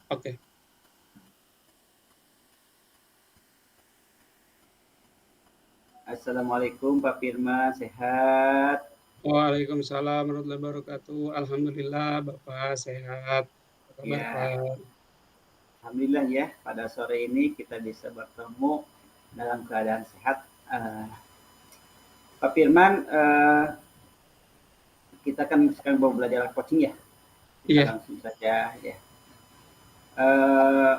Oke. Assalamualaikum Pak Firman, sehat? Waalaikumsalam warahmatullahi wabarakatuh. Alhamdulillah Bapak sehat. Apa kabar Ya, Pak? alhamdulillah ya. Pada sore ini kita bisa bertemu dalam keadaan sehat. Pak Firman, kita kan sekarang mau belajar coaching ya. Kita Iya, langsung saja ya. Eh,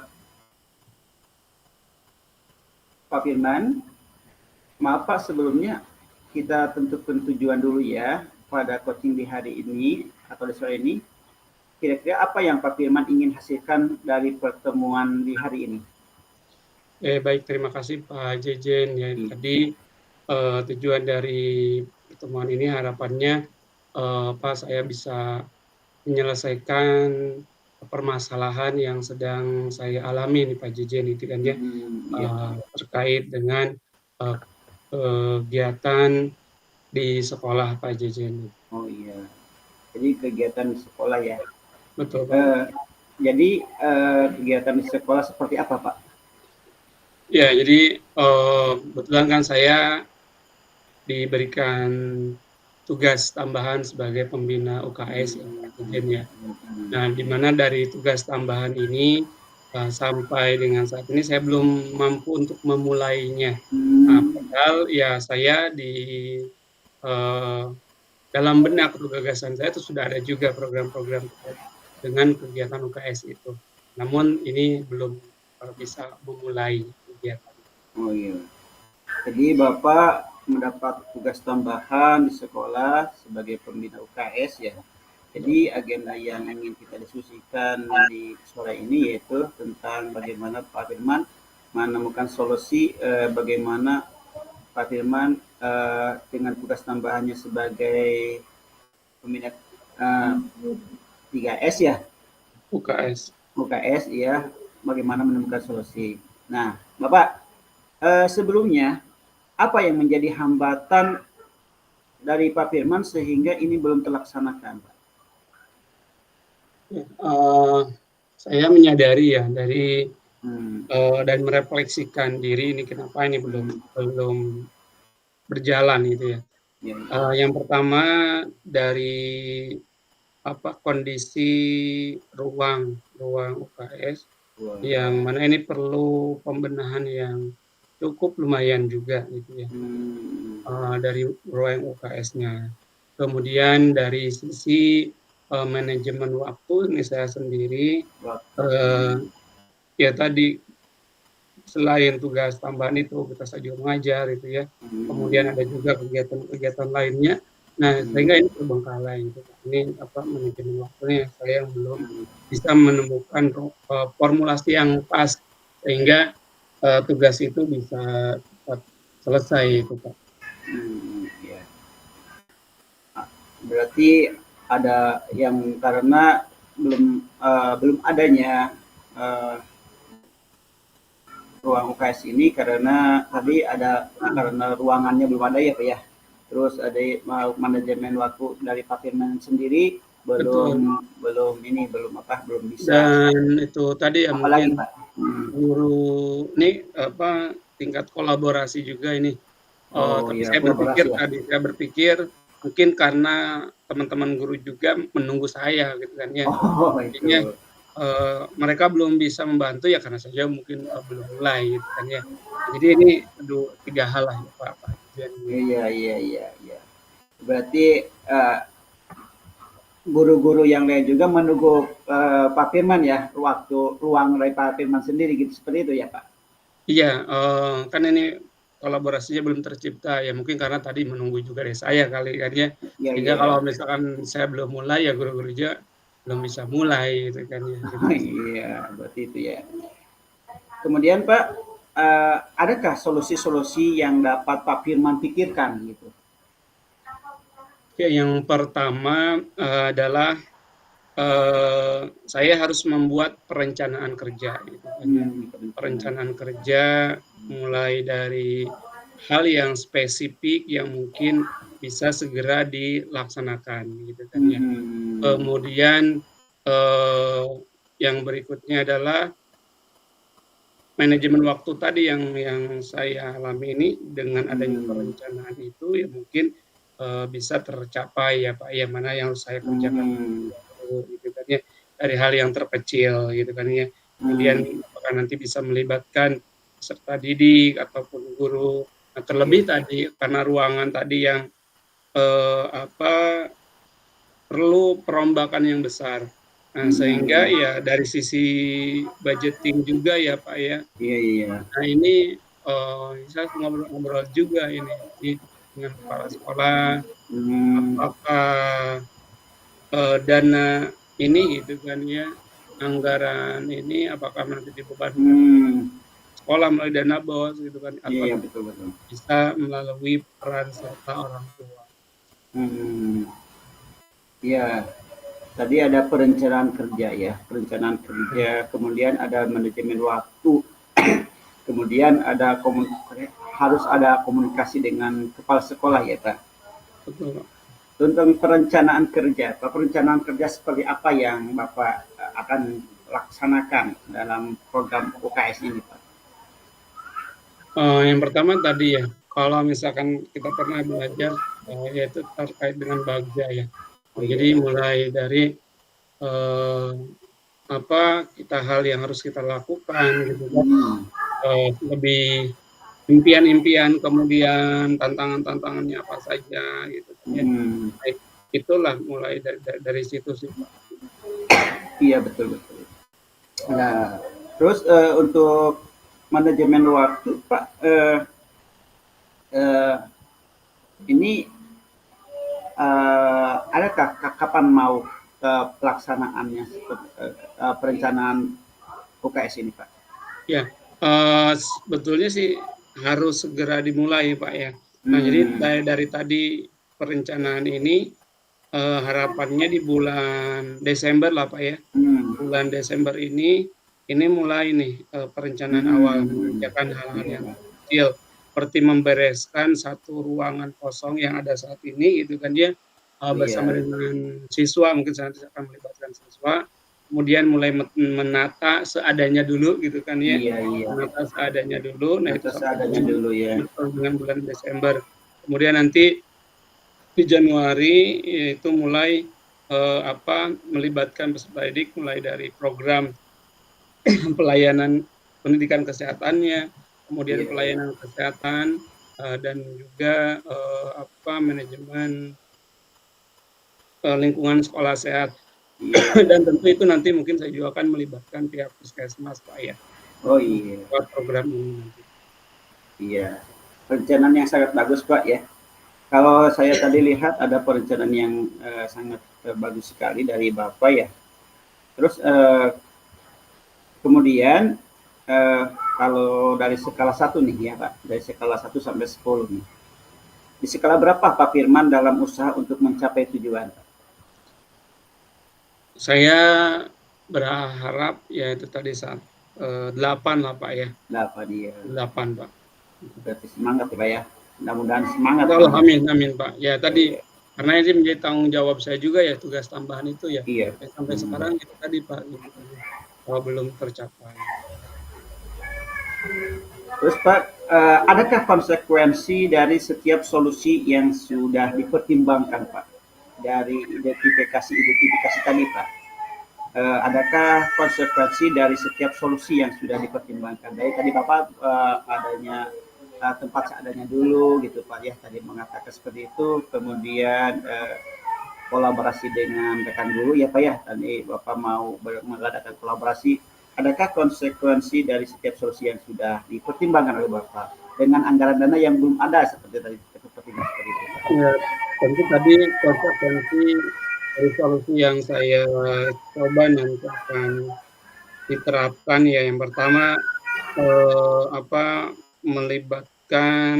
Pak Firman, maaf Pak sebelumnya kita tentukan tujuan dulu ya pada coaching di hari ini atau di sore ini. Kira-kira apa yang Pak Firman ingin hasilkan dari pertemuan di hari ini? baik terima kasih Pak Jejen ya. Tadi tujuan dari pertemuan ini harapannya Pak saya bisa menyelesaikan permasalahan yang sedang saya alami nih Pak Jejen itu kan ya, Iya. terkait dengan eh, kegiatan di sekolah Pak Jejen. Oh iya. Jadi kegiatan di sekolah ya. Betul Pak. Eh, jadi kegiatan di sekolah seperti apa Pak? Ya, jadi kebetulan kan saya diberikan tugas tambahan sebagai pembina UKS ya, Pak Dirjen ya. Nah, di mana dari tugas tambahan ini sampai dengan saat ini saya belum mampu untuk memulainya. Nah, Hmm, padahal ya saya di eh, dalam benak atau gagasan saya itu sudah ada juga program-program terkait dengan kegiatan UKS itu. Namun ini belum bisa memulai kegiatan. oh iya. Jadi Bapak mendapat tugas tambahan di sekolah sebagai pembina UKS ya. Jadi agenda yang ingin kita diskusikan di sore ini yaitu tentang bagaimana Pak Firman menemukan solusi bagaimana Pak Firman dengan tugas tambahannya sebagai pembina eh, 3S ya, UKS. UKS ya, bagaimana menemukan solusi. Nah, Bapak, sebelumnya apa yang menjadi hambatan dari Pak Firman sehingga ini belum terlaksanakan, Pak? Ya, saya menyadari ya dari Hmm, dan merefleksikan diri ini kenapa ini belum hmm, belum berjalan gitu ya. ya, Yang pertama dari kondisi ruang ruang UKS ya. yang mana ini perlu pembenahan yang cukup lumayan juga gitu ya, Hmm, dari ruang UKS-nya. Kemudian dari sisi manajemen waktu ini saya sendiri, waktu. eee, ya tadi selain tugas tambahan itu kita saya juga mengajar itu ya, kemudian Hmm, ada juga kegiatan-kegiatan lainnya. Nah, hmm, sehingga ini terbengkalai gitu Kak, ini manajemen waktunya saya yang belum hmm, bisa menemukan formulasi yang pas sehingga tugas itu bisa cepat selesai itu Kak. ya. Berarti ada yang karena belum adanya eh, ruang UKS ini karena tadi ada Mhm, karena ruangannya belum ada ya Pak ya. Terus ada manajemen waktu dari Pak Firman sendiri belum betul. belum ini belum apa belum bisa. Dan itu tadi ya Apalagi mungkin Pak? Hmm. guru ini tingkat kolaborasi juga ini. Oh Tapi ya saya kolaborasi ya. berpikir mungkin karena teman-teman guru juga menunggu saya gitu kan ya. Oh Jadinya, itu. mereka belum bisa membantu ya karena saja mungkin, belum mulai gitu kan ya. Jadi ini 3 hal lah ya Pak Dirjen gitu. Iya iya iya iya. Berarti guru-guru yang lain juga menunggu Pak Firman ya waktu ruang dari Pak Firman sendiri gitu seperti itu ya Pak. Iya, kan ini kolaborasinya belum tercipta ya mungkin karena tadi menunggu juga dari saya kali kan ya. Iya Sehingga iya. kalau misalkan saya belum mulai ya guru-guru juga belum bisa mulai gitu kan ya, gitu sih. Iya berarti itu ya. Kemudian Pak, adakah solusi-solusi yang dapat Pak Firman pikirkan gitu? Ya yang pertama, adalah, saya harus membuat perencanaan kerja gitu kan ya. Perencanaan. Perencanaan kerja mulai dari hal yang spesifik yang mungkin bisa segera dilaksanakan gitu kan ya. Hmm, Kemudian, eee yang berikutnya adalah manajemen waktu tadi yang saya alami ini dengan adanya perencanaan itu ya mungkin bisa tercapai ya Pak, ya mana yang harus saya kerjakan gitu kan ya, dari hal yang terkecil gitu kan ya. Kemudian apakah nanti bisa melibatkan peserta didik ataupun guru. Nah, terlebih tadi karena ruangan tadi yang perlu perombakan yang besar. Nah, sehingga ya dari sisi budgeting juga ya Pak ya. Iya, iya. Nah ini saya ngobrol-ngobrol juga ini dengan kepala sekolah, apakah dana ini gitu kan ya, anggaran ini apakah nanti dibebankan sekolah melalui dana BOS gitu kan, atau Iya, betul. bisa melalui peran serta orang tua. Iya, tadi ada perencanaan kerja ya, kemudian ada manajemen waktu, kemudian ada harus ada komunikasi dengan kepala sekolah ya Pak. Betul Pak. Tentang perencanaan kerja, perencanaan kerja seperti apa yang Bapak akan laksanakan dalam program UKS ini Pak? Yang pertama tadi ya, kalau misalkan kita pernah belajar yaitu terkait dengan bagja ya. Jadi mulai dari kita hal yang harus kita lakukan gitu kan, lebih impian-impian, kemudian tantangan-tantangannya apa saja gitu kan ya. Baik, itulah mulai dari situ sih Pak. Iya, betul. Nah, terus untuk manajemen waktu Pak, ini adakah kapan mau pelaksanaannya perencanaan UKS ini Pak? Ya, sebetulnya sih harus segera dimulai Pak ya. Nah jadi dari tadi perencanaan ini harapannya di bulan Desember lah Pak ya. Bulan Desember ini mulai nih perencanaan awal mengerjakan hal-hal yang kecil seperti membereskan satu ruangan kosong yang ada saat ini gitu kan dia bersama dengan siswa, mungkin saya akan melibatkan siswa, kemudian mulai menata seadanya dulu gitu kan ya. Menata seadanya dulu, nah itu seadanya dulu ya. Dengan bulan Desember. Kemudian nanti di Januari itu mulai melibatkan peserta didik mulai dari program pelayanan pendidikan kesehatannya, kemudian pelayanan kesehatan dan juga manajemen lingkungan sekolah sehat. Dan tentu itu nanti mungkin saya juga akan melibatkan pihak puskesmas Pak ya. Oh iya. Buat program ini nanti. Iya, perencanaan yang sangat bagus Pak ya. Kalau saya tadi lihat ada perencanaan yang sangat bagus sekali dari Bapak ya. Terus kemudian kalau dari skala 1 nih ya Pak, dari skala 1 sampai 10 nih. Di skala berapa Pak Firman dalam usaha untuk mencapai tujuan Pak? Saya berharap ya itu tadi 8 lah Pak ya. 8 ya. 8 Pak. Berarti semangat ya Pak ya. Mudah-mudahan semangat. Amin Pak. Ya tadi karena ini menjadi tanggung jawab saya juga ya tugas tambahan itu ya. Iya. Sampai sekarang itu tadi Pak gitu. Kalau belum tercapai. Terus Pak, adakah konsekuensi dari setiap solusi yang sudah dipertimbangkan Pak? Dari identifikasi tadi Pak, adakah konsekuensi dari setiap solusi yang sudah dipertimbangkan? Dari tadi Bapak adanya tempat seadanya dulu gitu Pak ya, tadi mengatakan seperti itu, kemudian kolaborasi dengan rekan guru ya Pak ya, tadi Bapak mau mengadakan kolaborasi. Adakah konsekuensi dari setiap solusi yang sudah dipertimbangkan oleh Bapak dengan anggaran dana yang belum ada seperti tadi seperti itu? Ya, tentu tadi konsekuensi dari solusi yang saya coba nanti akan diterapkan ya. Yang pertama melibatkan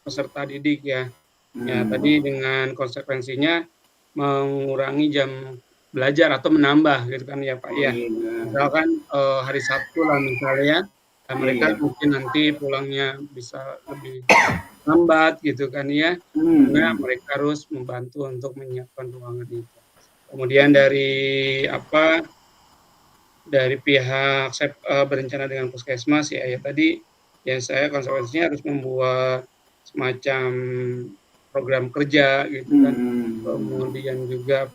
peserta didik ya. Ya tadi dengan konsekuensinya mengurangi jam belajar atau menambah gitu kan ya Pak ya. Misalkan hari Sabtu lah misalnya, mereka mungkin nanti pulangnya bisa lebih lambat gitu kan ya, karena mereka harus membantu untuk menyiapkan ruangan itu. Kemudian dari dari pihak saya berencana dengan puskesmas ya tadi ya saya konsekuensinya harus membuat semacam program kerja gitu kan. Kemudian juga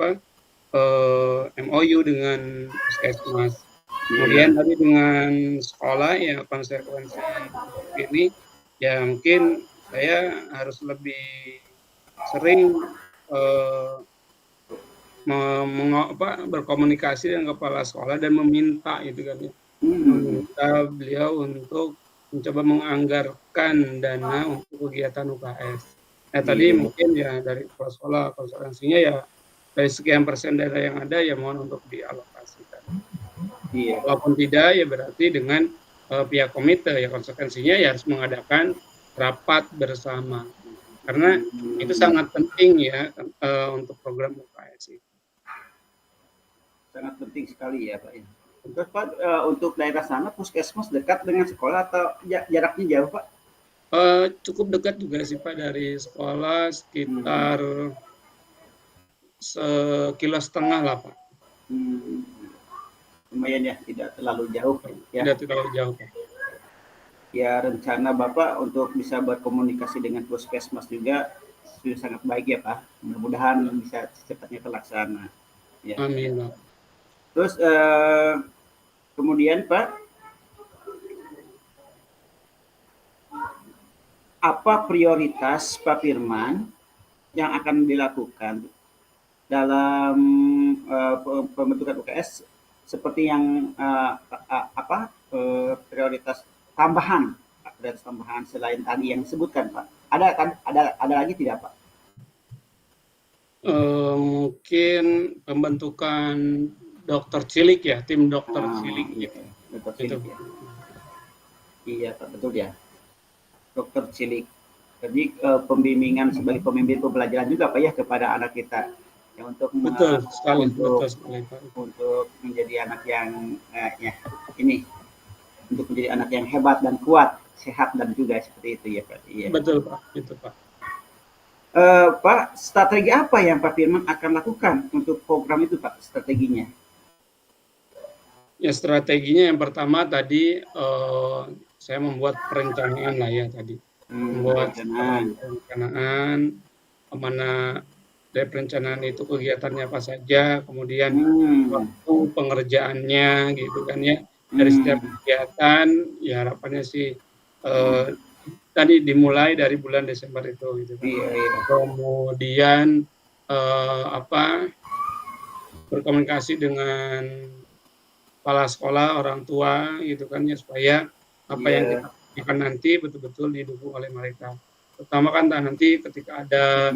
MOU dengan puskesmas. Kemudian tadi dengan sekolah ya konsekuensi ini ya mungkin saya harus lebih sering berkomunikasi dengan kepala sekolah dan meminta gitu kan ya. Meminta beliau untuk mencoba menganggarkan dana untuk kegiatan UKS. Nah tadi mungkin ya dari kepala sekolah konsekuensinya ya dari sekian persen dana yang ada ya mohon untuk dialokasikan. Walaupun tidak ya berarti dengan pihak komite ya konsekuensinya ya harus mengadakan rapat bersama. Karena itu sangat penting ya untuk program UKS itu. Sangat penting sekali ya Pak ya. Terus Pak, untuk daerah sana puskesmas dekat dengan sekolah atau jaraknya jauh Pak? Cukup dekat juga sih Pak dari sekolah sekitar 1,5 kilo lah Pak. Lumayan ya, tidak terlalu jauh ya. Tidak terlalu jauh Pak. Ya rencana Bapak untuk bisa berkomunikasi dengan puskesmas juga sudah sangat baik ya Pak. Mudah-mudahan bisa secepatnya terlaksana. Ya. Amin Pak. Terus kemudian Pak, apa prioritas Pak Firman yang akan dilakukan dalam pembentukan UKS seperti yang prioritas tambahan selain tadi yang disebutkan Pak? Ada lagi tidak Pak? Mungkin pembentukan dokter cilik ya, tim dokter cilik gitu. Dokter cilik ya. Iya Pak, betul ya. Dokter cilik. Jadi pembimbingan sebagai pemimpin pembelajaran juga Pak ya kepada anak kita ya, untuk betul sekali, untuk menjadi anak yang untuk menjadi anak yang hebat dan kuat, sehat dan juga seperti itu ya Pak. Iya. Betul Pak, itu Pak. Pak, strategi apa yang Pak Firman akan lakukan untuk program itu Pak, strateginya? Ya strateginya yang pertama tadi saya membuat perencanaan lah ya tadi. Membuat perencanaan mana dari perencanaan itu kegiatannya apa saja, kemudian waktu pengerjaannya gitu kan ya. Dari setiap kegiatan ya harapannya sih tadi dimulai dari bulan Desember itu gitu kan. Kemudian berkomunikasi dengan kepala sekolah, orang tua gitu kan ya, supaya apa yang kita lakukan nanti betul-betul didukung oleh mereka. Terutama kan nanti ketika ada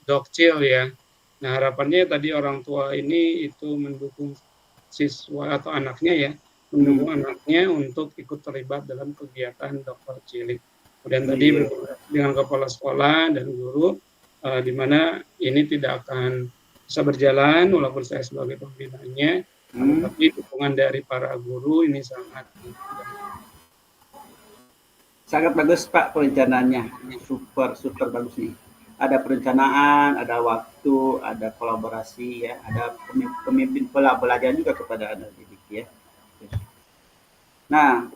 dokcil ya. Nah harapannya tadi orang tua ini itu mendukung siswa atau anaknya ya, mendukung anaknya untuk ikut terlibat dalam kegiatan dokter cilik. Kemudian tadi dengan kepala sekolah dan guru, di mana ini tidak akan bisa berjalan walaupun saya sebagai pembinanya, tapi dukungan dari para guru ini sangat bagus Pak perencanaannya, super bagus nih. Ada perencanaan, ada waktu, ada kolaborasi ya, ada pemimpin pelajaran juga kepada anak didik ya. Nah,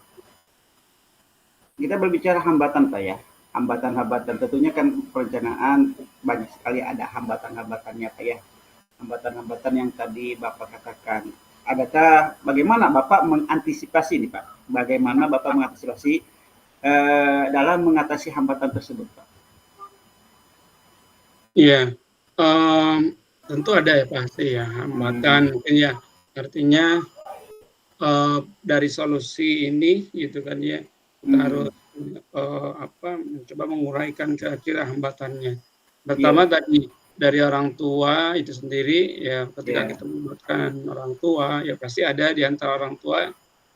kita berbicara hambatan Pak ya. Hambatan-hambatan tentunya kan perencanaan banyak sekali ada hambatan-hambatannya Pak ya. Hambatan-hambatan yang tadi Bapak katakan. Adakah bagaimana Bapak mengantisipasi nih Pak? Bagaimana Bapak mengantisipasi dalam mengatasi hambatan tersebut Pak? Iya, tentu ada ya pasti ya hambatan mungkin ya, artinya dari solusi ini gitu kan ya, kita harus mencoba menguraikan kira-kira hambatannya. Pertama tadi dari orang tua itu sendiri ya, ketika kita melibatkan orang tua ya pasti ada di antara orang tua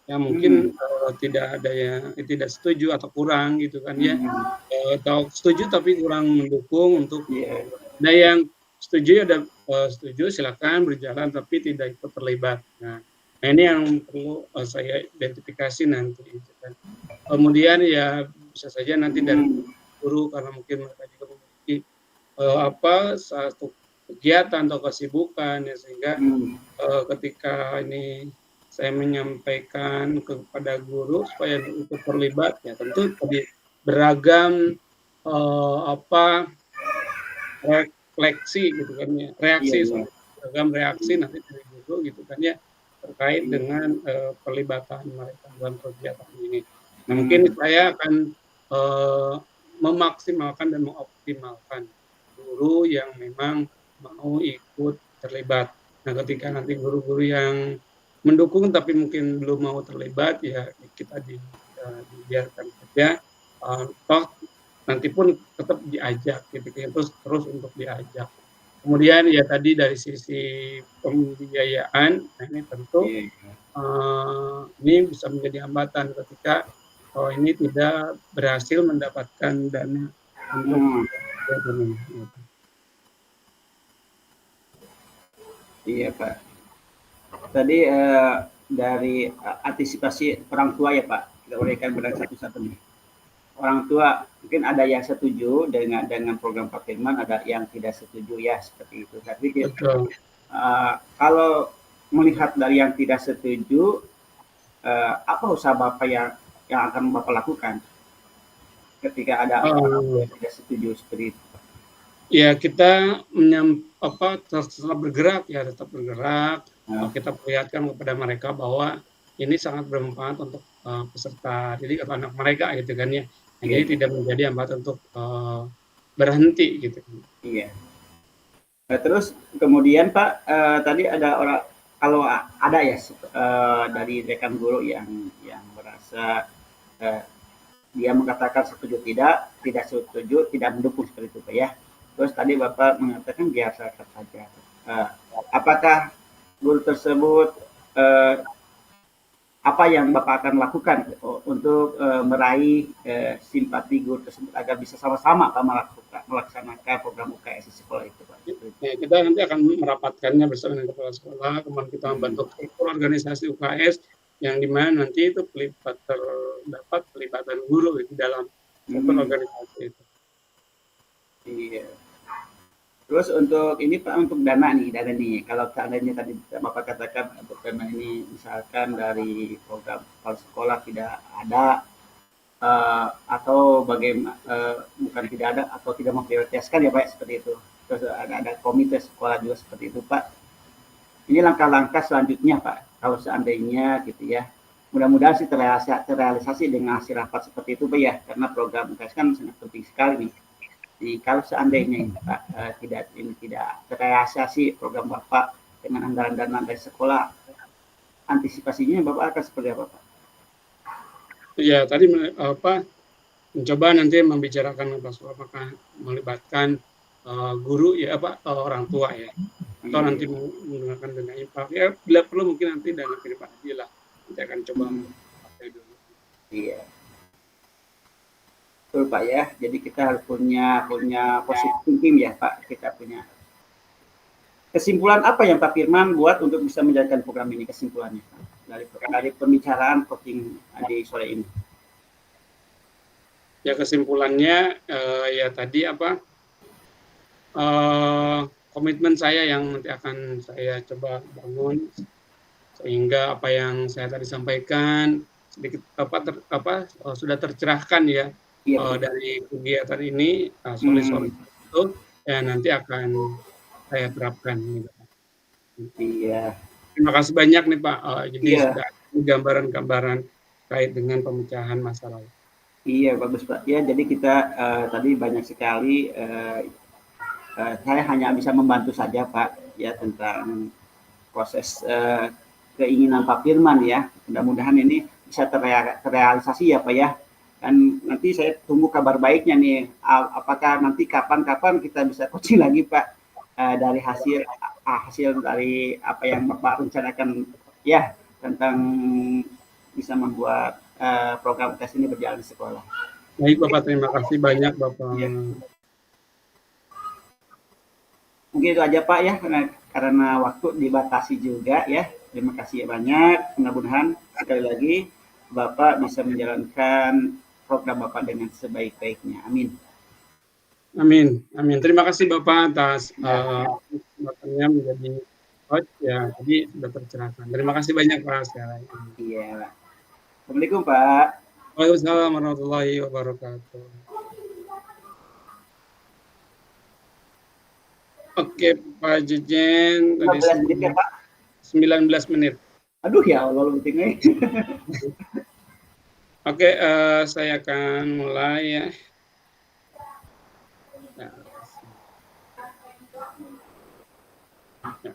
yang mungkin tidak ada yang tidak setuju atau kurang gitu kan ya, atau setuju tapi kurang mendukung untuk ada yang setuju ada setuju silakan berjalan tapi tidak ikut terlibat. Nah ini yang perlu saya identifikasi nanti gitu kan. Kemudian ya bisa saja nanti dari guru karena mungkin mereka juga memiliki satu kegiatan atau kesibukan ya, sehingga ketika ini saya menyampaikan kepada guru supaya ikut terlibat, ya tentu tadi beragam refleksi gitu kan ya, Iya, reaksi, iya. beragam reaksi nanti dari guru gitu kan ya, terkait dengan pelibatan mereka dalam kegiatan ini. Nah, mungkin saya akan memaksimalkan dan mengoptimalkan guru yang memang mau ikut terlibat. Nah, ketika nanti guru-guru yang mendukung tapi mungkin belum mau terlibat, ya kita dibiarkan saja, toh nanti pun tetap diajak gitu kan, terus untuk diajak. Kemudian ya tadi dari sisi pembiayaan, nah ini tentu ini bisa menjadi hambatan ketika ini tidak berhasil mendapatkan dana untuk kegiatan ini, gitu. Iya, Pak. Tadi dari antisipasi orang tua ya Pak, kita uraikan benar satu-satu nih. Orang tua mungkin ada yang setuju dengan program Pak Firman, ada yang tidak setuju ya seperti itu. Tapi kalau melihat dari yang tidak setuju, apa usaha Bapak yang akan Bapak lakukan ketika ada orang tua yang tidak setuju seperti itu? Ya kita tetap bergerak ya, tetap bergerak. Kita perlihatkan kepada mereka bahwa ini sangat bermanfaat untuk peserta didik atau anak mereka gitu kan ya. Nah, jadi tidak menjadi hambatan untuk berhenti gitu. Iya. Nah, terus kemudian Pak, tadi ada orang, kalau ada ya dari rekan guru yang merasa dia mengatakan setuju tidak setuju, tidak mendukung seperti itu Pak ya. Terus tadi Bapak mengatakan biasa saja. Apakah guru tersebut apa yang Bapak akan lakukan untuk meraih simpati guru tersebut agar bisa sama-sama melaksanakan program UKS di sekolah itu, Pak? Ya, kita nanti akan merapatkannya bersama dengan kepala sekolah, kemudian kita membentuk struktur organisasi UKS yang dimana nanti itu terdapat pelibatan guru di dalam struktur organisasi itu. Iya. Terus untuk ini Pak, untuk dana nih, kalau seandainya tadi Bapak katakan untuk dana ini misalkan dari program kepala sekolah tidak ada atau bagaimana, bukan tidak ada atau tidak memprioritaskan ya Pak seperti itu. Terus ada komite sekolah juga seperti itu Pak. Ini langkah-langkah selanjutnya Pak, kalau seandainya gitu ya. Mudah-mudahan sih terrealisasi dengan hasil rapat seperti itu Pak ya, karena program UKS kan sangat penting sekali nih. Jadi kalau seandainya ini Pak tidak terrealisasi program Bapak dengan anggaran dana dari sekolah, antisipasinya Bapak akan seperti apa Pak? Ya tadi mencoba nanti membicarakan apakah melibatkan guru ya orang tua ya, atau nanti menggunakan dana infak ya, bila perlu mungkin nanti dana pribadi lah, kita akan coba pakai dulu. Iya. Betul Pak ya, jadi kita harus punya positive thinking ya Pak, kita punya. Kesimpulan apa yang Pak Firman buat untuk bisa menjalankan program ini, kesimpulannya Pak, dari pembicaraan coaching di sore ini? Ya kesimpulannya ya tadi komitmen saya yang nanti akan saya coba bangun, sehingga apa yang saya tadi sampaikan sedikit sudah tercerahkan ya. Dari kegiatan ini, solusi itu ya nanti akan saya terapkan gitu. Iya. Terima kasih banyak nih Pak, jadi sudah gambaran-gambaran terkait dengan pemecahan masalah. Iya bagus Pak. Ya jadi kita tadi banyak sekali, saya hanya bisa membantu saja Pak ya tentang proses keinginan Pak Firman ya. Mudah-mudahan ini bisa terrealisasi ya Pak ya. Dan nanti saya tunggu kabar baiknya nih, apakah nanti kapan kita bisa coaching lagi Pak, dari hasil dari apa yang Bapak rencanakan ya tentang bisa membuat program tes ini berjalan di sekolah. Baik Bapak, terima kasih banyak Bapak. Ya. Mungkin itu aja Pak ya, karena waktu dibatasi juga ya. Terima kasih banyak, mudah-mudahan sekali lagi Bapak bisa menjalankan program Bapak dengan sebaik-baiknya. Amin. Amin, amin. Terima kasih Bapak atas Ya, kesempatannya menjadi coach ya. Jadi sudah tercerahkan. Terima kasih banyak Pak sekali lagi. iya. Assalamualaikum Pak. Waalaikumsalam warahmatullahi wabarakatuh. Oke Pak Jejen, tadi 15 menit ya Pak. 19 menit. Aduh ya Allah, lu tinggal. Oke, saya akan mulai ya. Ya, ya.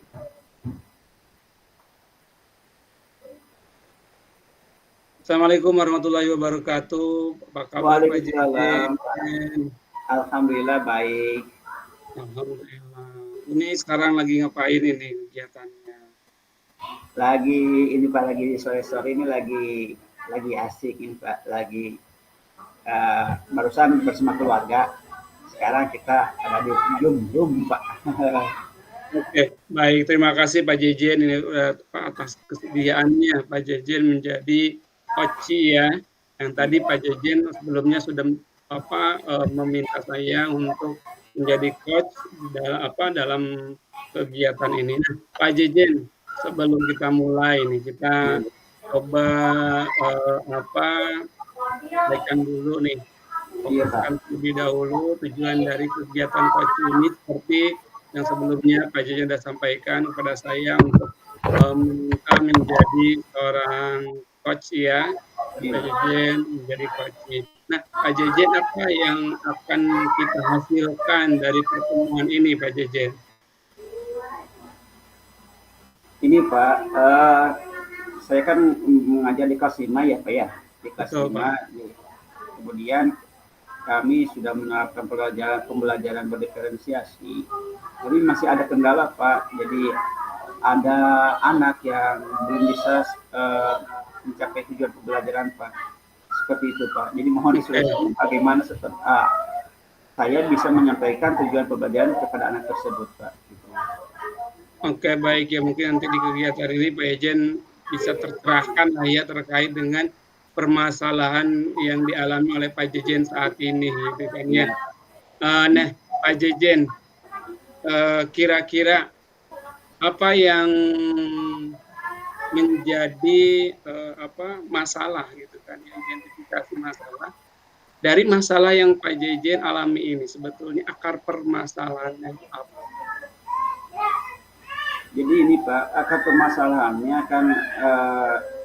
Assalamualaikum warahmatullahi wabarakatuh. Apa kabar Pak Waalaikumsalam. Jejen? Alhamdulillah baik. Alhamdulillah. Ini sekarang lagi ngapain ini kegiatannya? Lagi ini Pak, lagi sore-sore ini lagi asik ini Pak, lagi barusan bersama keluarga. Sekarang kita ada di Zoom Pak. Oke, baik. Terima kasih Pak Jejen ini atas kesediaannya Pak Jejen menjadi coach ya. Yang tadi Pak Jejen sebelumnya sudah meminta saya untuk menjadi coach dalam kegiatan ini. Nah, Pak Jejen, sebelum kita mulai nih, kita coba sampaikan dulu nih, Iya Pak. fokuskan terlebih dahulu tujuan dari kegiatan coach ini seperti yang sebelumnya Pak Jejen sudah sampaikan kepada saya untuk meminta menjadi seorang coach ya, Pak Iya. Jejen menjadi coach. Nah, Pak Jejen apa yang akan kita hasilkan dari pertemuan ini, Pak Jejen? Ini Pak, saya kan mengajar di kelas 5 ya Pak ya, di kelas Betul, 5. Pak. Kemudian kami sudah menerapkan pembelajaran berdiferensiasi, tapi masih ada kendala Pak. Jadi ada anak yang belum bisa mencapai tujuan pembelajaran Pak. Seperti itu Pak. Jadi mohon Oke. disolusikan bagaimana saya bisa menyampaikan tujuan pembelajaran kepada anak tersebut Pak. Gitu. Oke, baik ya, mungkin nanti di kegiatan ini Pak Ejen bisa tercerahkan lah ya terkait dengan permasalahan yang dialami oleh Pak Jejen saat ini gitu kan ya. Iya. Nah, Pak Jejen, kira-kira apa yang menjadi masalah gitu kan ya, identifikasi masalah dari masalah yang Pak Jejen alami ini, sebetulnya akar permasalahannya itu apa? Jadi ini Pak, akar permasalahannya kan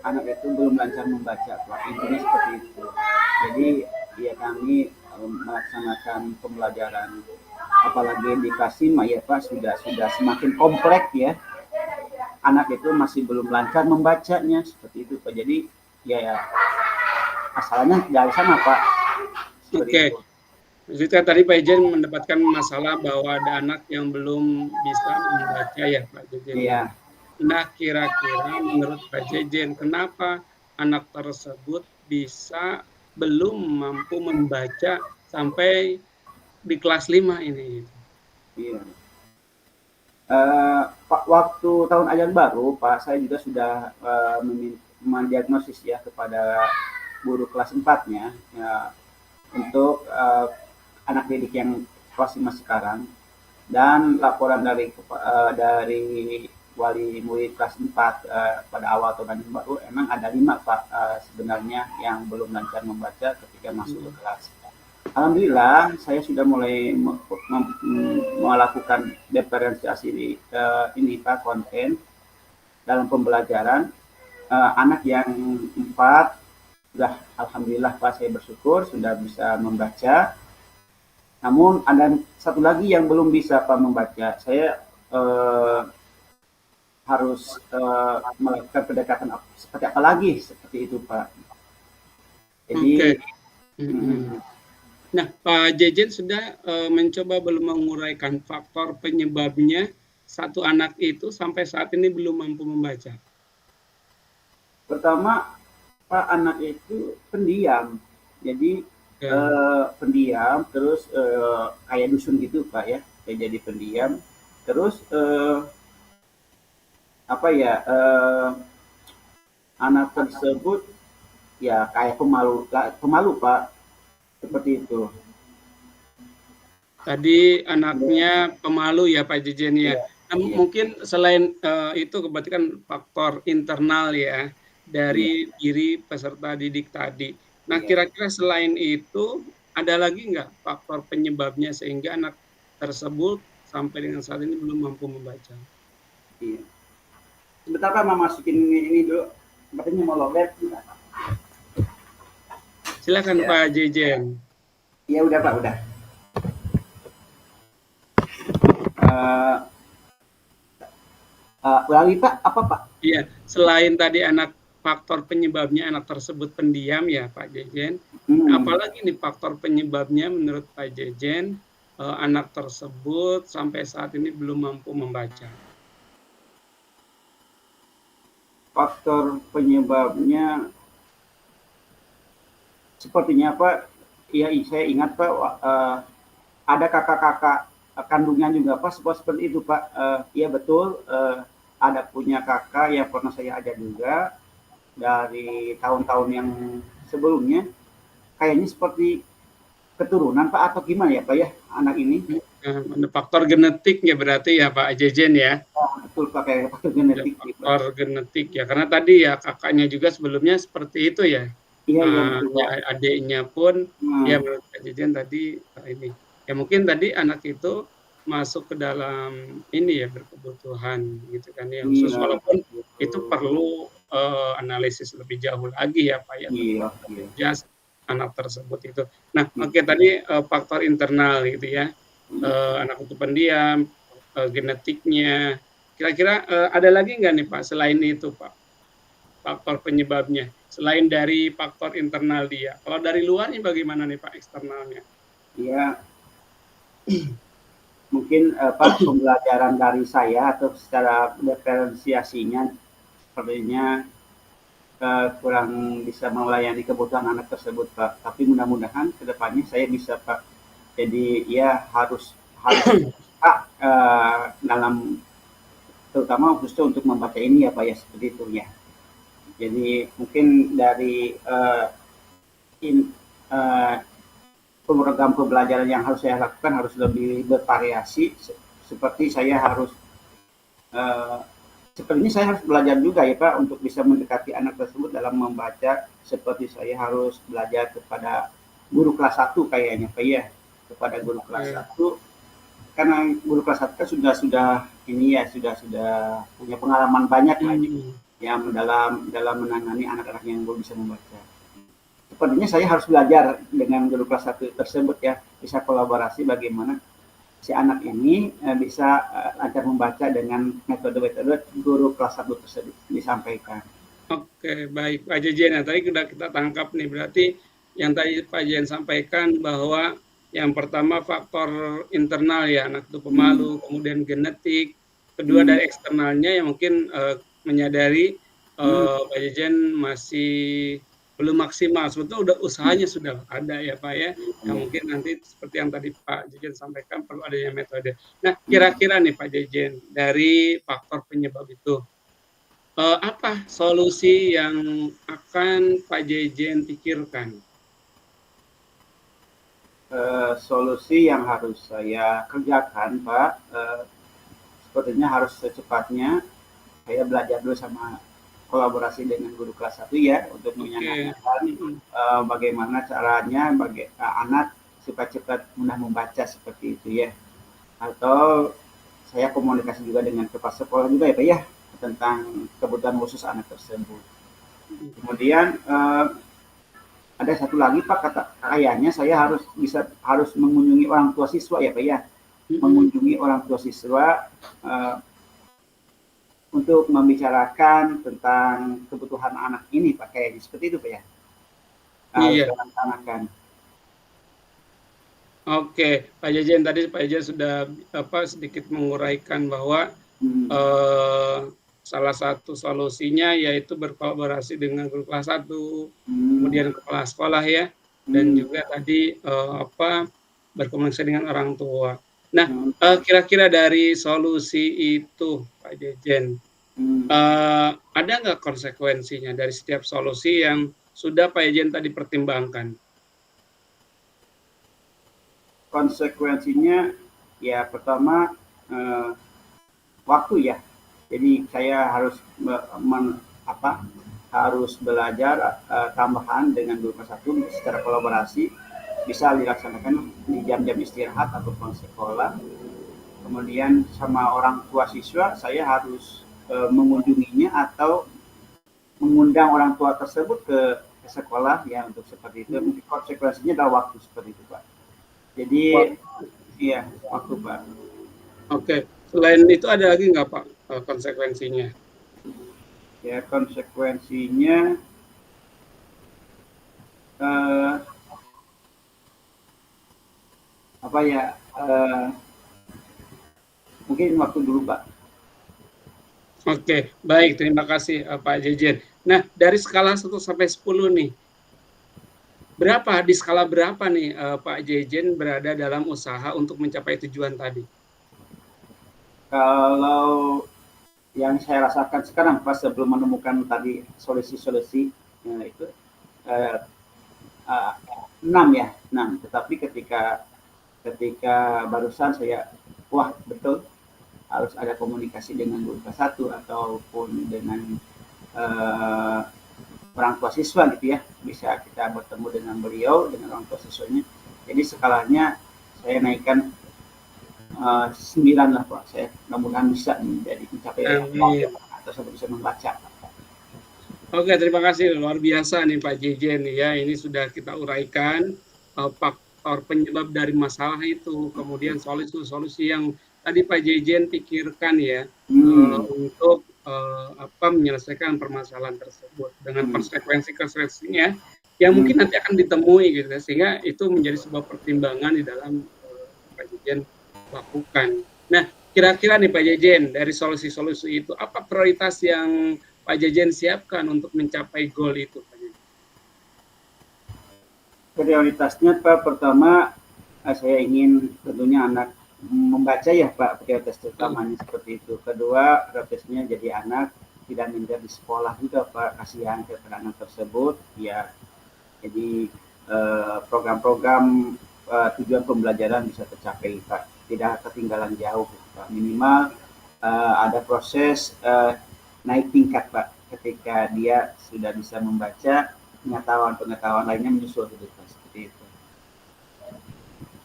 anak itu belum lancar membaca Pak, intinya seperti itu. Jadi ya kami melaksanakan pembelajaran, apalagi di kelas 5 ya Pak, sudah semakin kompleks ya. Anak itu masih belum lancar membacanya seperti itu Pak. Jadi ya asalnya dari sana Pak, seperti Oke. itu. Maksudnya tadi Pak Jejen mendapatkan masalah bahwa ada anak yang belum bisa membaca ya Pak Jejen. Iya. Nah, kira-kira menurut Pak Jejen, kenapa anak tersebut bisa belum mampu membaca sampai di kelas 5 ini? Iya. Pak, waktu tahun ajaran baru, Pak, saya juga sudah mendiagnosis ya kepada guru kelas 4-nya ya, untuk anak didik yang kelas 5 sekarang, dan laporan dari wali murid kelas 4 pada awal tahun ajaran baru emang ada 5 Pak sebenarnya yang belum lancar membaca ketika masuk ke kelas. Alhamdulillah saya sudah mulai melakukan diferensiasi ini Pak, konten dalam pembelajaran. Anak yang 4 sudah alhamdulillah Pak, saya bersyukur sudah bisa membaca. Namun ada satu lagi yang belum bisa Pak membaca. Saya harus melakukan pendekatan seperti apa lagi seperti itu Pak. Jadi Nah, Pak Jejen sudah mencoba belum menguraikan faktor penyebabnya satu anak itu sampai saat ini belum mampu membaca? Pertama, Pak, anak itu pendiam. Jadi pendiam, terus kayak dusun gitu Pak ya, kayak jadi pendiam. Terus anak tersebut ya kayak pemalu Pak, seperti itu. Tadi anaknya pemalu ya Pak Jejen ya. Iya, Nah, iya, mungkin selain, itu berarti kan faktor internal ya, iya, dari diri peserta didik tadi. Nah, iya, kira-kira selain itu, ada lagi nggak faktor penyebabnya sehingga anak tersebut sampai dengan saat ini belum mampu membaca? iya. Sebentar Pak, mau masukin ini dulu. Sepertinya mau lowbat. Silakan Ya, Pak Jejen. iya udah Pak, udah. Eh, ulangi Pak, apa Pak? Iya, selain tadi faktor penyebabnya anak tersebut pendiam ya Pak Jejen, Hmm, apalagi nih faktor penyebabnya menurut Pak Jejen, anak tersebut sampai saat ini belum mampu membaca? faktor penyebabnya sepertinya Pak, iya saya ingat Pak, ada kakak-kakak kandungnya juga Pak, seperti itu Pak. Iya betul, ada punya kakak yang pernah saya ajar juga dari tahun-tahun yang sebelumnya. Kayaknya seperti keturunan Pak atau gimana ya Pak ya anak ini? Ada faktor genetik ya berarti ya Pak Jejen ya? Oh, betul Pak, kayak faktor Ada genetik nih Pak. faktor genetik ya, karena tadi ya kakaknya juga sebelumnya seperti itu ya. Iya iya betul Ya Pak. adiknya pun ya Hmm, menurut Kak Jejen tadi ini. Ya mungkin tadi anak itu masuk ke dalam ini ya berkebutuhan gitu kan ya khusus iya walaupun itu betul. perlu analisis lebih jauh lagi ya Pak ya Iya tentang iya. jas anak tersebut itu. Nah, Iya. oke tadi faktor internal gitu ya. Anak itu pendiam, genetiknya. Kira-kira ada lagi nggak nih Pak selain itu Pak, faktor penyebabnya? Selain dari faktor internal dia. Kalau dari luarnya bagaimana nih Pak eksternalnya? Iya, mungkin Pak pembelajaran dari saya atau secara diferensiasinya sepertinya kurang bisa melayani kebutuhan anak tersebut Pak. Tapi mudah-mudahan kedepannya saya bisa Pak. Jadi ya harus harus Pak dalam terutama khususnya untuk membaca ini ya Pak ya seperti itu ya. Jadi mungkin dari in, uh, program pembelajaran yang harus saya lakukan harus lebih bervariasi. Seperti saya harus uh, sepertinya saya harus belajar juga ya Pak untuk bisa mendekati anak tersebut dalam membaca. Seperti saya harus belajar kepada guru kelas 1 kayaknya Pak ya, kepada guru kelas Oke. 1 karena guru kelas 1 kan sudah ini ya sudah punya pengalaman banyak lah Hmm. yang dalam dalam menangani anak-anak yang belum bisa membaca. Sepertinya saya harus belajar dengan guru kelas 1 tersebut ya, bisa kolaborasi bagaimana si anak ini bisa lancar membaca dengan metode-metode guru kelas 1 tersebut disampaikan. Oke, baik Pak Jejen. Nah, tadi sudah kita tangkap nih, berarti yang tadi Pak Jejen sampaikan bahwa yang pertama faktor internal ya, anak itu Hmm, pemalu, kemudian genetik, kedua hmm, dari eksternalnya yang mungkin menyadari hmm, Pak Jejen masih belum maksimal. Sebetulnya udah usahanya sudah ada ya Pak ya, yang iya, mungkin nanti seperti yang tadi Pak Jejen sampaikan perlu adanya metode. Nah, hmm. kira-kira nih Pak Jejen, dari faktor penyebab itu, apa solusi yang akan Pak Jejen pikirkan? Solusi yang harus saya kerjakan Pak, sepertinya harus secepatnya saya belajar dulu sama kolaborasi dengan guru kelas 1 ya untuk Oke, menyandarkan mhm, bagaimana caranya anak supaya cepat mudah membaca seperti itu ya. Atau saya komunikasi juga dengan kepala sekolah juga ya Pak ya tentang kebutuhan khusus anak tersebut. mhm, Kemudian ada satu lagi Pak kata kayaknya saya harus mengunjungi orang tua siswa ya Pak ya. mhm. Mengunjungi orang tua siswa uh, untuk membicarakan tentang kebutuhan anak ini Pak kayaknya seperti itu Pak ya. Harus Iya, saya laksanakan. oke. Pak Jejen tadi Pak Jejen sudah sedikit menguraikan bahwa Hmm, eh, salah satu solusinya yaitu berkolaborasi dengan guru kelas 1, hmm, kemudian kepala sekolah ya, dan hmm, juga tadi berkomunikasi dengan orang tua. Nah, hmm, kira-kira dari solusi itu Pak Jejen, hmm. ada nggak konsekuensinya dari setiap solusi yang sudah Pak Ejen tadi pertimbangkan? konsekuensinya ya pertama waktu ya. Jadi saya harus harus belajar tambahan dengan guru kelas 1 secara kolaborasi, bisa dilaksanakan di jam-jam istirahat ataupun sekolah. Kemudian sama orang tua siswa saya harus mengunjunginya atau mengundang orang tua tersebut ke sekolah ya untuk seperti itu. Mungkin konsekuensinya adalah waktu seperti itu Pak. Jadi iya waktu Pak. Oke, selain itu ada lagi nggak Pak konsekuensinya? Ya konsekuensinya apa ya? Mungkin waktu dulu Pak. Oke, baik, terima kasih Pak Jejen. Nah, dari skala 1 sampai 10 nih, di skala berapa nih Pak Jejen berada dalam usaha untuk mencapai tujuan tadi? Kalau yang saya rasakan sekarang Pak, sebelum menemukan tadi solusi-solusi itu 6 ya, 6. Tetapi ketika barusan saya, wah betul harus ada komunikasi dengan guru kelas 1 ataupun dengan orang tua siswa gitu ya, bisa kita bertemu dengan beliau, dengan orang tua siswanya. Jadi skalanya saya naikkan 9 lah Pak. Saya mudah-mudahan bisa menjadi mencapai atau bisa membaca. Oke, terima kasih, luar biasa nih Pak Jejen ya. Ini sudah kita uraikan faktor penyebab dari masalah itu, kemudian solusi-solusi yang tadi Pak Jejen pikirkan ya untuk menyelesaikan permasalahan tersebut dengan konsekuensinya yang mungkin nanti akan ditemui gitu, sehingga itu menjadi sebuah pertimbangan di dalam Pak Jejen lakukan. Nah, kira-kira nih Pak Jejen, dari solusi-solusi itu apa prioritas yang Pak Jejen siapkan untuk mencapai goal itu Pak Jejen? Prioritasnya Pak, pertama saya ingin tentunya anak membaca ya Pak, prioritas utamanya seperti itu. Kedua, prioritasnya jadi anak tidak minder di sekolah juga Pak, kasihan kepada anak tersebut ya. Jadi program-program tujuan pembelajaran bisa tercapai Pak, tidak ketinggalan jauh Pak. Minimal ada proses naik tingkat Pak, ketika dia sudah bisa membaca, pengetahuan lainnya menyusul gitu Pak, seperti itu.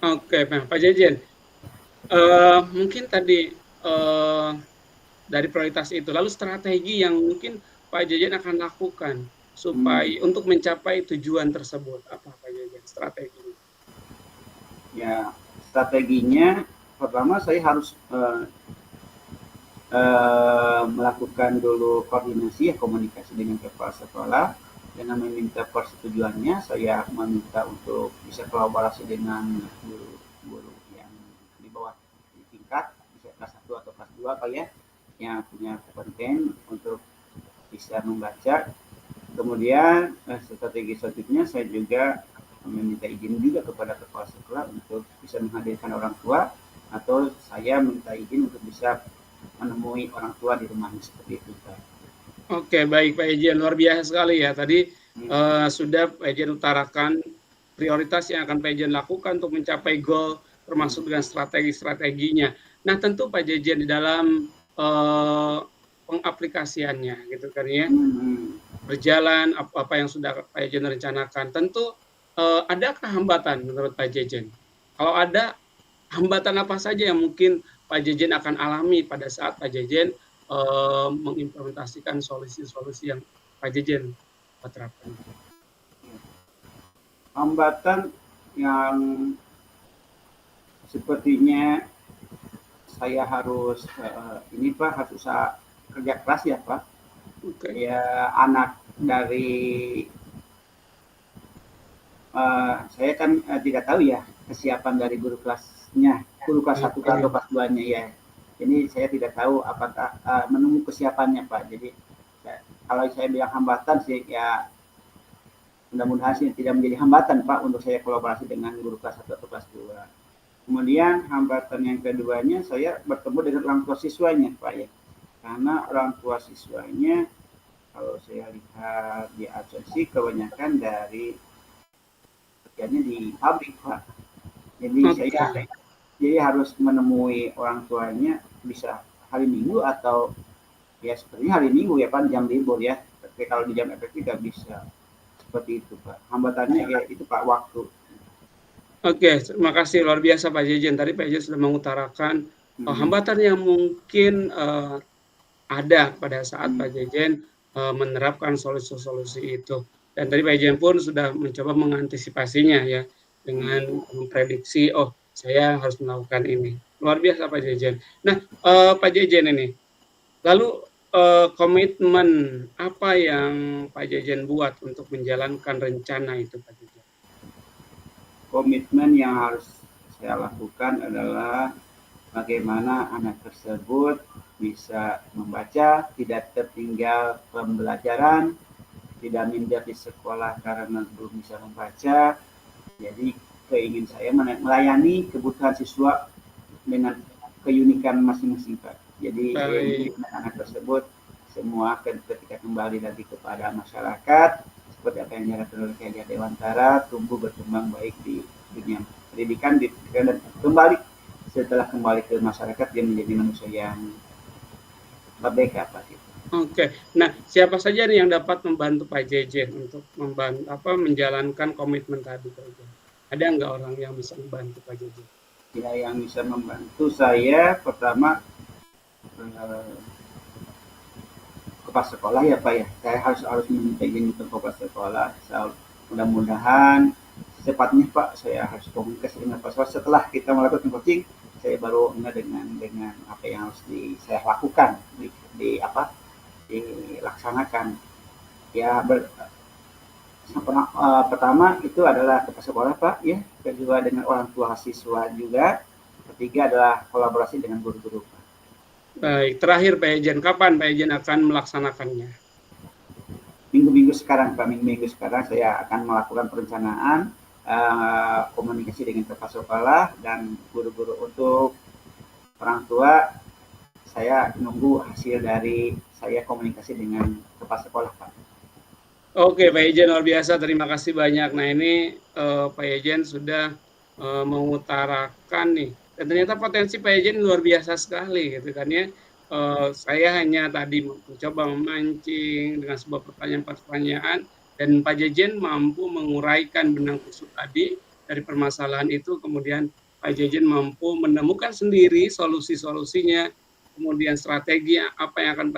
Oke, Pak Jejen, mungkin tadi dari prioritas itu, lalu strategi yang mungkin Pak Jejen akan lakukan supaya untuk mencapai tujuan tersebut, apa Pak Jejen strateginya? Ya, strateginya pertama saya harus melakukan dulu koordinasi ya, komunikasi dengan kepala sekolah dengan meminta persetujuannya. Saya meminta untuk bisa kolaborasi dengan guru yang di bawah di tingkat, bisa kelas 1 atau kelas 2 Pak ya, yang punya kompeten untuk bisa membaca. Kemudian strategi selanjutnya saya juga meminta izin juga kepada kepala sekolah untuk bisa menghadirkan orang tua, atau saya minta izin untuk bisa menemui orang tua di rumahnya, seperti itu Pak. Oke, baik Pak Ejen, luar biasa sekali ya. Tadi sudah Pak Ejen utarakan prioritas yang akan Pak Ejen lakukan untuk mencapai goal, termasuk dengan strategi-strateginya. Nah, tentu Pak Ejen di dalam pengaplikasiannya gitu kan ya, berjalan apa yang sudah Pak Ejen rencanakan. Tentu adakah hambatan menurut Pak Jejen? Kalau ada, hambatan apa saja yang mungkin Pak Jejen akan alami pada saat Pak Jejen mengimplementasikan solusi-solusi yang Pak Jejen terapkan? Hambatan yang sepertinya saya harus ini Pak, harus usaha kerja keras ya Pak. Ya anak dari saya kan tidak tahu ya kesiapan dari guru kelasnya, guru kelas 1 atau kelas 2-nya ya. Jadi saya tidak tahu apakah menunggu kesiapannya Pak. Jadi kalau saya bilang hambatan sih ya, mudah-mudahan sih tidak menjadi hambatan Pak untuk saya kolaborasi dengan guru kelas 1 atau kelas 2. Kemudian hambatan yang keduanya, saya bertemu dengan orang tua siswanya Pak ya. Karena orang tua siswanya kalau saya lihat di absensi kebanyakan dari kerjanya di pabrik Pak. Jadi saya Oke. harus menemui orang tuanya bisa hari Minggu atau ya sepertinya hari Minggu ya Pak, jam libur ya. Tapi kalau di jam efektif nggak bisa seperti itu Pak. Hambatannya ya itu Pak, waktu. Oke, terima kasih luar biasa Pak Jejen. Tadi Pak Jejen sudah mengutarakan Hmm. hambatan yang mungkin ada pada saat Hmm. Pak Jejen menerapkan solusi-solusi itu. Dan tadi Pak Jejen pun sudah mencoba mengantisipasinya ya Hmm. dengan memprediksi, oh saya harus melakukan ini. Luar biasa Pak Jejen. Nah, Pak Jejen ini, lalu komitmen apa yang Pak Jejen buat untuk menjalankan rencana itu Pak Jejen? Komitmen yang harus saya lakukan adalah bagaimana anak tersebut bisa membaca, tidak tertinggal pembelajaran, tidak minder di sekolah karena belum bisa membaca. Jadi keingin saya melayani kebutuhan siswa dengan keunikan masing-masing Pak. Jadi saya Baik. ingin anak tersebut semua ketika kembali lagi kepada masyarakat seperti apa yang diharapkan oleh Kiai Dewantara, tumbuh berkembang baik di dunia pendidikan dan kembali setelah kembali ke masyarakat dia menjadi manusia yang merdeka Pak. Oke. Nah, siapa saja nih yang dapat membantu Pak Jejen untuk menjalankan komitmen tadi Pak Jejen? Ada nggak orang yang bisa membantu Pak Jejen? Ya, yang bisa membantu saya pertama eh, kepala sekolah ya Pak ya. Saya harus meminta izin ke kepala sekolah. Mudah-mudahan secepatnya Pak saya harus komunikasi dengan Pak sekolah. Setelah kita melakukan coaching, saya baru dengan apa yang harus saya lakukan di apa dilaksanakan. Ya pertama itu adalah kepala sekolah Pak ya. Kedua dengan orang tua siswa juga. Ketiga adalah kolaborasi dengan guru-guru Pak. Baik, terakhir Pak Jejen, kapan Pak Jejen akan melaksanakannya? Minggu-minggu sekarang Pak, minggu-minggu sekarang saya akan melakukan perencanaan komunikasi dengan kepala sekolah dan guru-guru. Untuk orang tua saya nunggu hasil dari saya komunikasi dengan kepala sekolah Pak. Oke, Pak Jejen luar biasa. Terima kasih banyak. Nah, ini Pak Jejen sudah mengutarakan nih. Dan ternyata potensi Pak Jejen luar biasa sekali gitu kan ya. Saya hanya tadi mencoba memancing dengan sebuah pertanyaan-pertanyaan dan Pak Jejen mampu menguraikan benang kusut tadi dari permasalahan itu, kemudian Pak Jejen mampu menemukan sendiri solusi-solusinya, kemudian strategi apa yang akan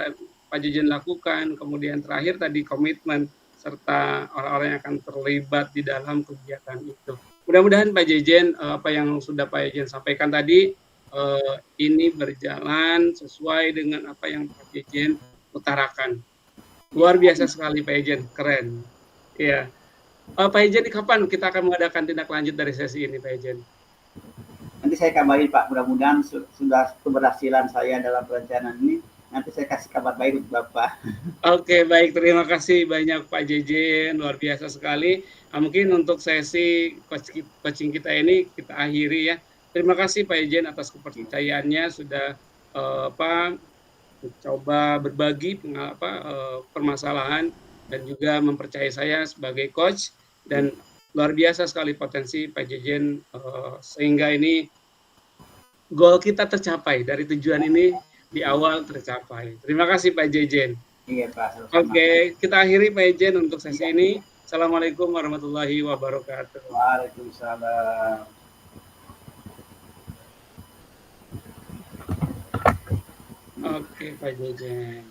Pak Jejen lakukan, kemudian terakhir tadi komitmen serta orang-orang yang akan terlibat di dalam kegiatan itu. Mudah-mudahan Pak Jejen apa yang sudah Pak Jejen sampaikan tadi ini berjalan sesuai dengan apa yang Pak Jejen utarakan. Luar biasa sekali Pak Jejen, keren. Iya. Pak Jejen, kapan kita akan mengadakan tindak lanjut dari sesi ini Pak Jejen? Nanti saya kabarin Pak, mudah-mudahan sudah keberhasilan saya dalam perencanaan ini. Nanti saya kasih kabar baik untuk Bapak. Oke, baik. Terima kasih banyak Pak Jejen, luar biasa sekali. Nah, mungkin untuk sesi coaching kita ini kita akhiri ya. Terima kasih Pak Jejen atas kepercayaannya sudah mencoba berbagi permasalahan dan juga mempercayai saya sebagai coach, dan luar biasa sekali potensi Pak Jejen sehingga ini goal kita tercapai, dari tujuan ini di awal tercapai. Terima kasih Pak Jejen. Iya Pak, sama-sama. Oke, kita akhiri Pak Jejen untuk sesi Iya. ini. Assalamualaikum warahmatullahi wabarakatuh. Waalaikumsalam. Oke Pak Jejen.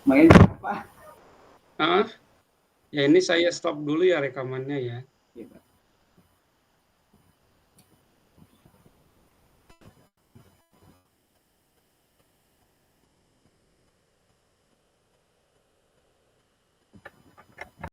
Main Pak. Ya ini saya stop dulu ya rekamannya ya. Iya Pak.